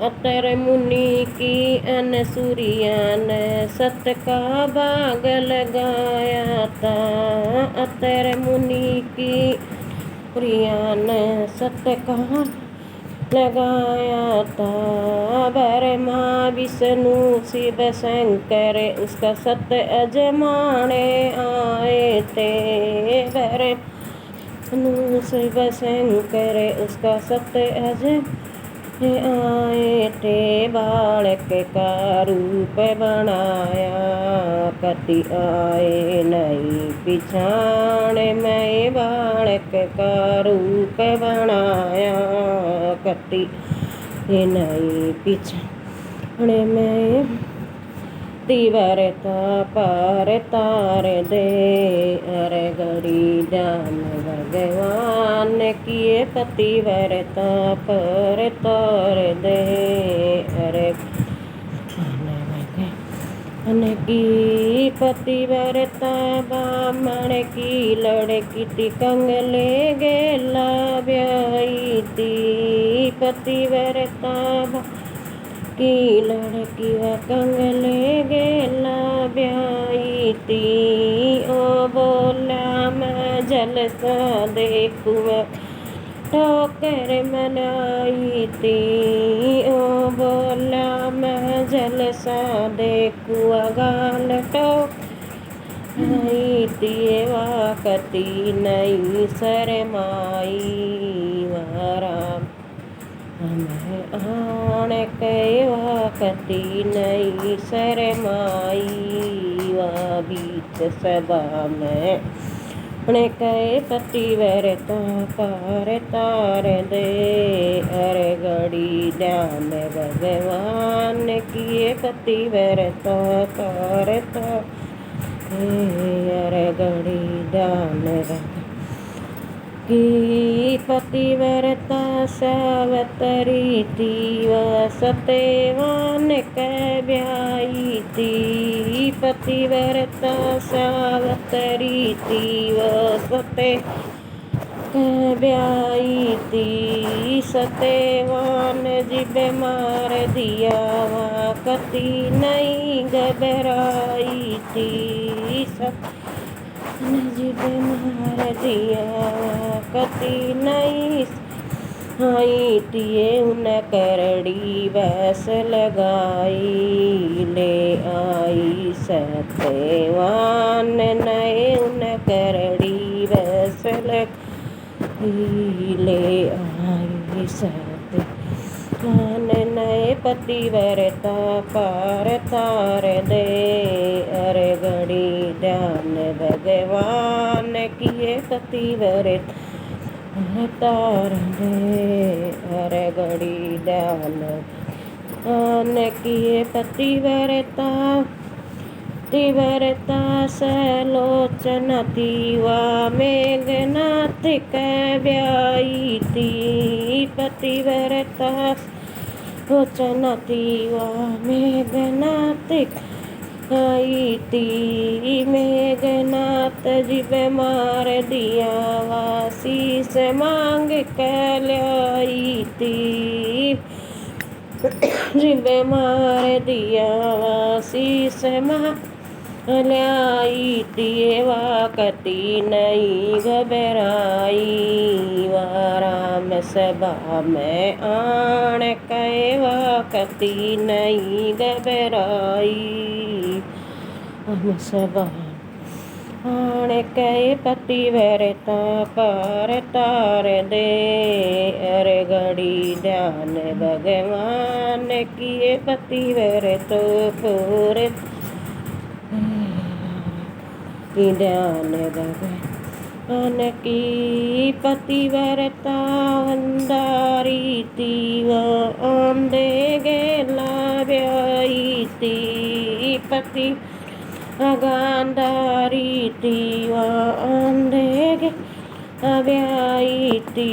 अतर मुनि की अनसुरिया ने सत्य का बाग लगाया था। अतर मुनि की प्रिया ने सत्य का लगाया था। ब्रह्मा विष्णु शिव शंकर उसका सत्य अजमाने आए थे। ब्रह्मा शिव शंकर उसका सत्य अजमाने आए थे। बालक का रूप बनाया कति आए नहीं पिछाड़े। मैं बालक का रूप बनाया कति नहीं पिछाड़े। मैं तीव्रता पार तार दे अरे गड़ी जान भगवान किए पतिव्रता पर तार दे अरे भगवान की पतिव्रता। ब्राह्मण की लड़की थी कंगले गेला ब्याई थी। पतिव्रता की लड़की व कंगले गेला ब्याई थी। ओ बोला मैं जलसा देखूँ ठोकर मनाई थी। ओ बोला मैं जलसा देखूँ गाल ठोकाई थी। वाकती नहीं शरमाई वारा मैं आण के वाकती नहीं शरमाई। वा बीच सभा में कहे पतिव्रता पार तार दे अरे गड़ी ध्यान भगवान किए पतिव्रता पार तार अरे गड़ी ध्यान की पतिव्रता सावतरी थी। व सत्यवान कह ब्याई थी। पतिव्रता सावतरी थी व सत्य कह ब्याई थी। सत्यवान जिब मार दिया वा कति नहीं घबराई थी। जिब मार दिया कति नहीं आई थी। उन करड़ी बस लगाई ले आई सत्यवान नए उन करड़ी बस लगाई ले आई सत्यवान नए पतिव्रता पार तार दे अरे गड़ी ध्यान भगवान किए पतिव्रता तार दे अरे गड़ी ध्यान किए पतिव्रता। तीव्रता सलोचन तीवा मेघनाथ कह ब्याई थी। पतिव्रता लोचन तीवा मेघनाथ आई थी। मेघनाथ जिब मार दिया वासी से मांग कर लाई थी। जिब मार दिया वासी से मांग लाई थी। वाकती नहीं घबराई वाराम सभा में आण कहे वाकती नहीं घबराई। हम सभा आण कहे पतिव्रता पार तार दे अरे गड़ी ध्यान भगवान किए पतिव्रता पूरे ध्यान भगवान की पतिव्रता वंदारी थी। व आंधे गेला ब्याई थी। पति गांधारी थी व आंधे गेला ब्याई थी।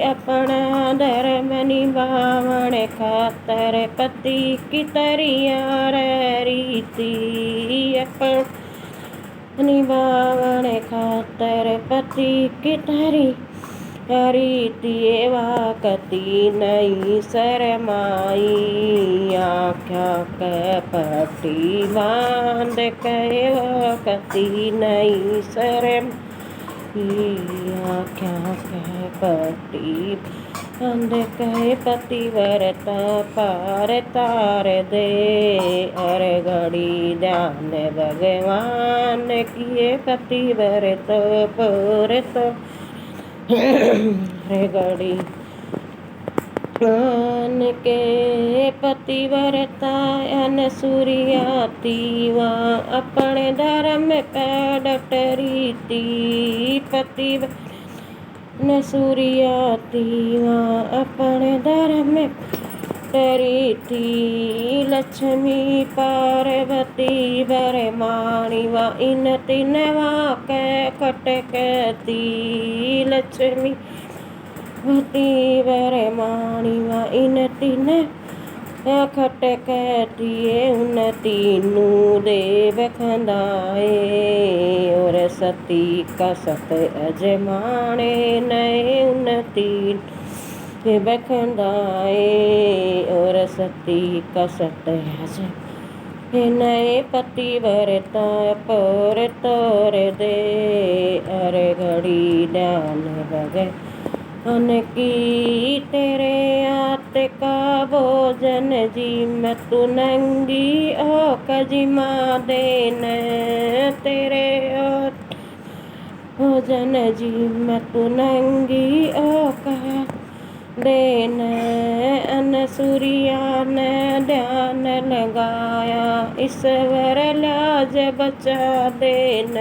अपना धर्म निभावण खातर पति की तरिया रही थी। अपन निभावण खातर पति की तरी रीति वाकती नहीं शरमाई आख्या कपटी बांध कहे वाकती नहीं शरम आख्या कपटी बांध कहे पतिव्रता पार तार दे अरे घड़ी ध्यान भगवान किए पतिव्रता पर तो रे घड़ी मान के पतिव्रता अन सूर्याती वा अपने धर्म पे डट रीति पति न सूर्याती वा अपने धर्म डरी थी लक्ष्मी पार्वती बरमाणी वा इन तीन वाक खटकती लक्ष्मी वती बरमाणी वा इन तीन खटकती उन तीनू देव खंदाए और सती का सत अजमाने नए उन तीन बखंदाए और सती का सत्याज नए पतिव्रता पर तोर दे अरे घड़ी ध्यान भगवान की तेरे आत का भोजन जी मत नंगी ओ कजिमा देन तेरे भोजन जी मत नंगी ओ कहा देन अन सूर्या ने ध्यान लगाया ईश्वर लाज बचा देन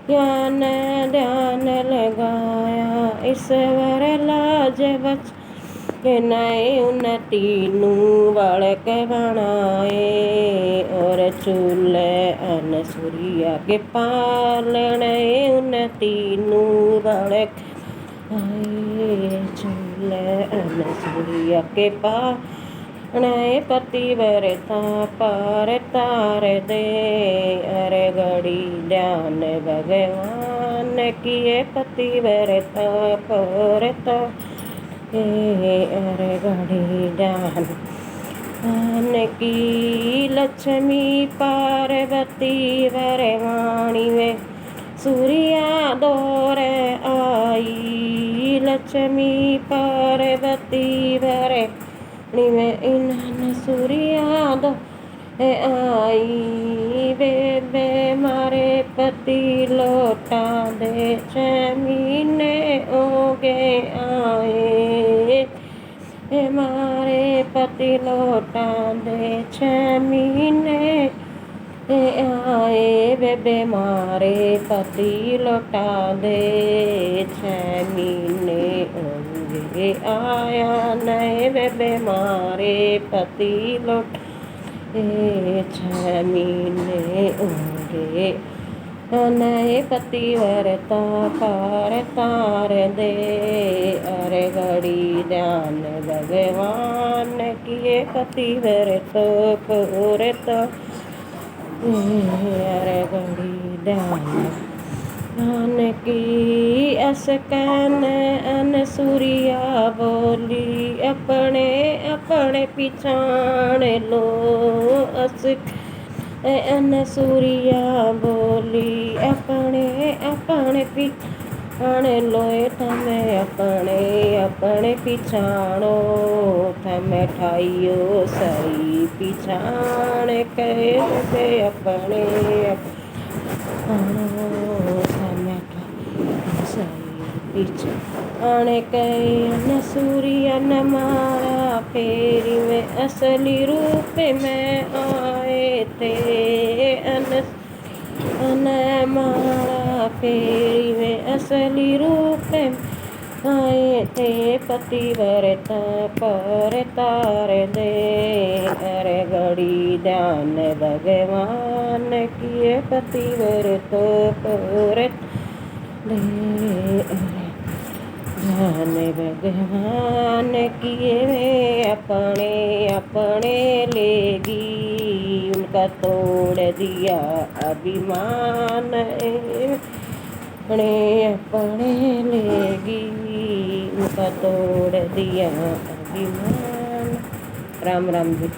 ज्ञान ध्यान लगाया ईश्वर लाज बच के नए उन तीनू बालक बनाए और चूल्हे अन सूर्या के पालने उन तीनू बालक चूल्हे अन सूर्या के पालने पतिव्रता पार तार दे अरे घड़ी ध्यान भगवान किए पतिव्रता पार अरे घड़ी ध्यान की लक्ष्मी पार्वती वरवाणी वे सूर्या दौर आई लक्ष्मी पार्वती वरवाणी में इन सूर्या दौर आई बे मारे पति लौटा दे 6 महीने हो गए आए मारे पति लौटा दे 6 महीने आए बे मारे पति लौटा दे 6 महीने होंगे आया नए बे मारे पति लौटा 6 महीने होंगे नए पतिव्रता पार तार दे अरे घड़ी ध्यान भगवान किए पतिव्रता पूरता अरे घड़ी ध्यान की असकन अन सूर्या बोली अपने अपने पिछाण लो अस अन सूर्या बोली अपने अपने पिछाण लो थमे अपने अपने पिछाणो थमे ठाइयो सही पिछाण कहे अपने थमे सही पिछाण कहे सूर्य न मारा फेरी में असली रूप में आए थे अन मारा फेरी में असली रूप में आए थे पतिव्रता पर तार दे अरे घड़ी ध्यान भगवान किए पतिव्रता पर दे ध्यान भगवान किए वे अपने अपने लेगी उनका तोड़ दिया अभिमान अपने लेगी उनका तोड़ दिया अभिमान। राम राम जी।